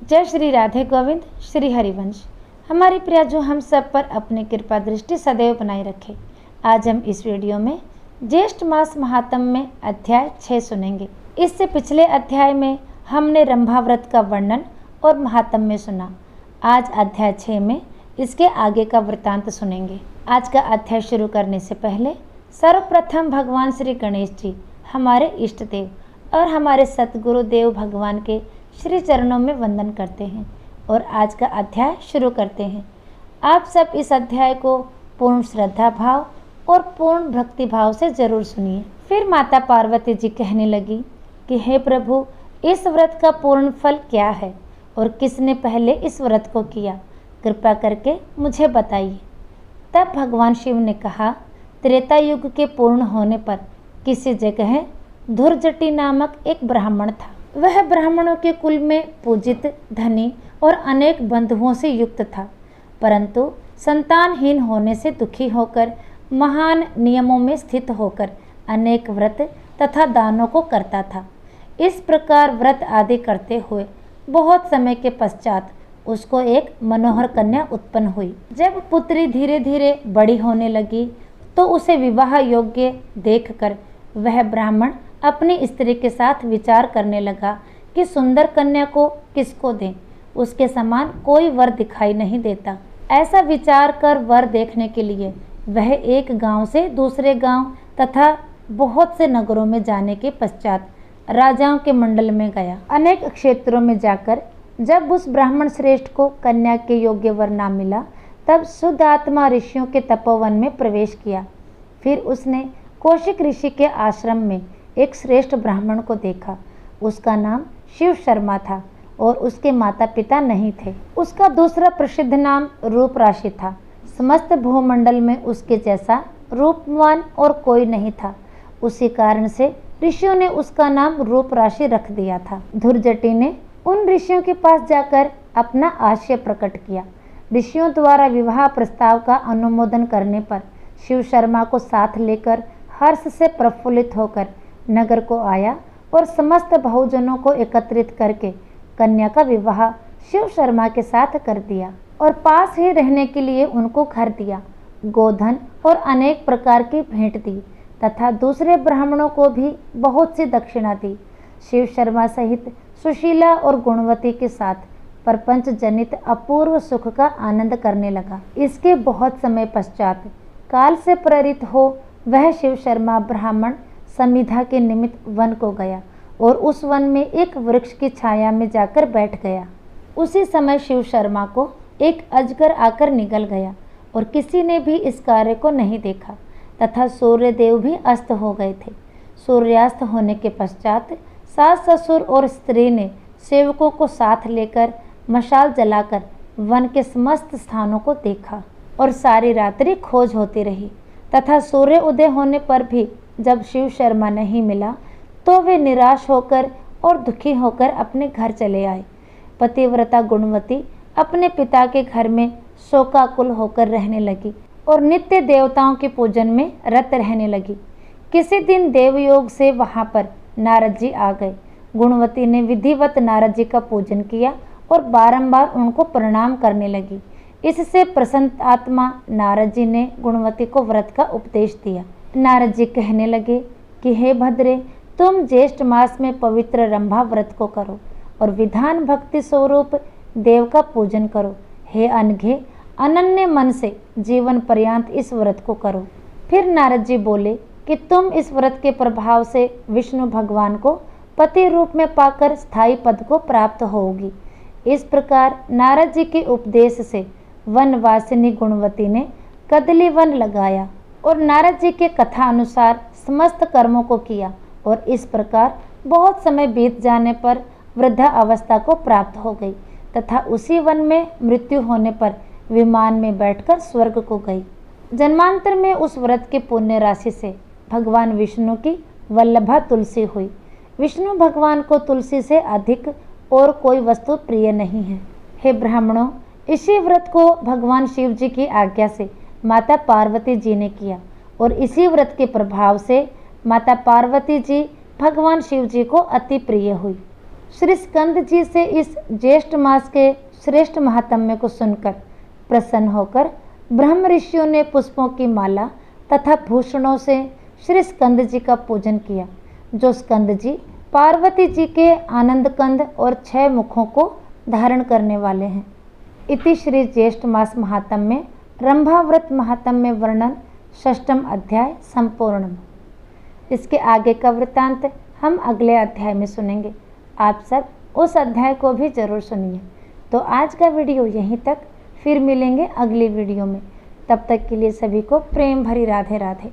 जय श्री राधे गोविंद श्री हरिवंश। हमारी प्रिया जो हम सब पर अपनी कृपा दृष्टि सदैव बनाए रखे। आज हम इस वीडियो में ज्येष्ठ मास महात्म्य में अध्याय 6 सुनेंगे। इससे पिछले अध्याय में हमने रंभा व्रत का वर्णन और महात्म्य सुना। आज अध्याय 6 में इसके आगे का वृतांत सुनेंगे। आज का अध्याय शुरू करने से पहले सर्वप्रथम भगवान श्री गणेश जी हमारे इष्ट देव और हमारे सतगुरु देव भगवान के श्री चरणों में वंदन करते हैं और आज का अध्याय शुरू करते हैं। आप सब इस अध्याय को पूर्ण श्रद्धा भाव और पूर्ण भक्ति भाव से जरूर सुनिए। फिर माता पार्वती जी कहने लगी कि हे प्रभु, इस व्रत का पूर्ण फल क्या है और किसने पहले इस व्रत को किया, कृपा करके मुझे बताइए। तब भगवान शिव ने कहा, त्रेता युग के पूर्ण होने पर किसी जगह धुर्जटी नामक एक ब्राह्मण था। वह ब्राह्मणों के कुल में पूजित, धनी और अनेक बंधुओं से युक्त था, परंतु संतानहीन होने से दुखी होकर महान नियमों में स्थित होकर अनेक व्रत तथा दानों को करता था। इस प्रकार व्रत आदि करते हुए बहुत समय के पश्चात उसको एक मनोहर कन्या उत्पन्न हुई। जब पुत्री धीरे धीरे बड़ी होने लगी तो उसे विवाह योग्य देखकर वह ब्राह्मण अपनी स्त्री के साथ विचार करने लगा कि सुंदर कन्या को किसको दें, उसके समान कोई वर दिखाई नहीं देता। ऐसा विचार कर वर देखने के लिए वह एक गांव से दूसरे गांव तथा बहुत से नगरों में जाने के पश्चात राजाओं के मंडल में गया। अनेक क्षेत्रों में जाकर जब उस ब्राह्मण श्रेष्ठ को कन्या के योग्य वर ना मिला, तब शुद्ध आत्मा ऋषियों के तपोवन में प्रवेश किया। फिर उसने कौशिक ऋषि के आश्रम में एक श्रेष्ठ ब्राह्मण को देखा। उसका नाम शिव शर्मा था और उसके माता पिता नहीं थे। उसका दूसरा प्रसिद्ध नाम रूप राशि था। समस्त भूमंडल में उसके जैसा रूपवान और कोई नहीं था। उसी कारण से ऋषियों ने उसका नाम रूप राशि रख दिया था। धुर्जटी ने उन ऋषियों के पास जाकर अपना आशय प्रकट किया। ऋषियों द्वारा विवाह प्रस्ताव का अनुमोदन करने पर शिव शर्मा को साथ लेकर हर्ष से प्रफुल्लित होकर नगर को आया और समस्त बहुजनों को एकत्रित करके कन्या का विवाह शिव शर्मा के साथ कर दिया और पास ही रहने के लिए उनको घर दिया, गोधन और अनेक प्रकार की भेंट दी तथा दूसरे ब्राह्मणों को भी बहुत सी दक्षिणा दी। शिव शर्मा सहित सुशीला और गुणवती के साथ प्रपंच जनित अपूर्व सुख का आनंद करने लगा। इसके बहुत समय पश्चात काल से प्रेरित हो वह शिव शर्मा ब्राह्मण समिधा के निमित्त वन को गया और उस वन में एक वृक्ष की छाया में जाकर बैठ गया। उसी समय शिव शर्मा को एक अजगर आकर निगल गया और किसी ने भी इस कार्य को नहीं देखा तथा सूर्य देव भी अस्त हो गए थे। सूर्यास्त होने के पश्चात सास ससुर और स्त्री ने सेवकों को साथ लेकर मशाल जलाकर वन के समस्त स्थानों को देखा और सारी रात्रि खोज होती रही तथा सूर्य उदय होने पर भी जब शिव शर्मा नहीं मिला तो वे निराश होकर और दुखी होकर अपने घर चले आए। पतिव्रता गुणवती अपने पिता के घर में शोकाकुल होकर रहने लगी और नित्य देवताओं के पूजन में रत रहने लगी। किसी दिन देवयोग से वहां पर नारद जी आ गए। गुणवती ने विधिवत नारद जी का पूजन किया और बारंबार उनको प्रणाम करने लगी। इससे प्रसन्न आत्मा नारद जी ने गुणवती को व्रत का उपदेश दिया। नारद जी कहने लगे कि हे भद्रे, तुम ज्येष्ठ मास में पवित्र रंभा व्रत को करो और विधान भक्ति स्वरूप देव का पूजन करो। हे अनघे, अनन्य मन से जीवन पर्यंत इस व्रत को करो। फिर नारद जी बोले कि तुम इस व्रत के प्रभाव से विष्णु भगवान को पति रूप में पाकर स्थायी पद को प्राप्त होगी। इस प्रकार नारद जी के उपदेश से वनवासिनी गुणवती ने कदली वन लगाया और नारद जी के कथा अनुसार समस्त कर्मों को किया और इस प्रकार बहुत समय बीत जाने पर वृद्धा अवस्था को प्राप्त हो गई तथा उसी वन में मृत्यु होने पर विमान में बैठकर स्वर्ग को गई। जन्मांतर में उस व्रत के पुण्य राशि से भगवान विष्णु की वल्लभा तुलसी हुई। विष्णु भगवान को तुलसी से अधिक और कोई वस्तु प्रिय नहीं है। हे ब्राह्मणों, इसी व्रत को भगवान शिव जी की आज्ञा से माता पार्वती जी ने किया और इसी व्रत के प्रभाव से माता पार्वती जी भगवान शिव जी को अति प्रिय हुई। श्री स्कंद जी से इस ज्येष्ठ मास के श्रेष्ठ महात्म्य को सुनकर प्रसन्न होकर ब्रह्म ऋषियों ने पुष्पों की माला तथा भूषणों से श्री स्कंद जी का पूजन किया, जो स्कंद जी पार्वती जी के आनंद कंद और 6 मुखों को धारण करने वाले हैं। इति श्री ज्येष्ठ मास महात्म्य रंभा व्रत महात्म्य वर्णन 6ठम अध्याय संपूर्ण। इसके आगे का वृत्तांत हम अगले अध्याय में सुनेंगे। आप सब उस अध्याय को भी जरूर सुनिए। तो आज का वीडियो यहीं तक, फिर मिलेंगे अगली वीडियो में। तब तक के लिए सभी को प्रेम भरी राधे राधे।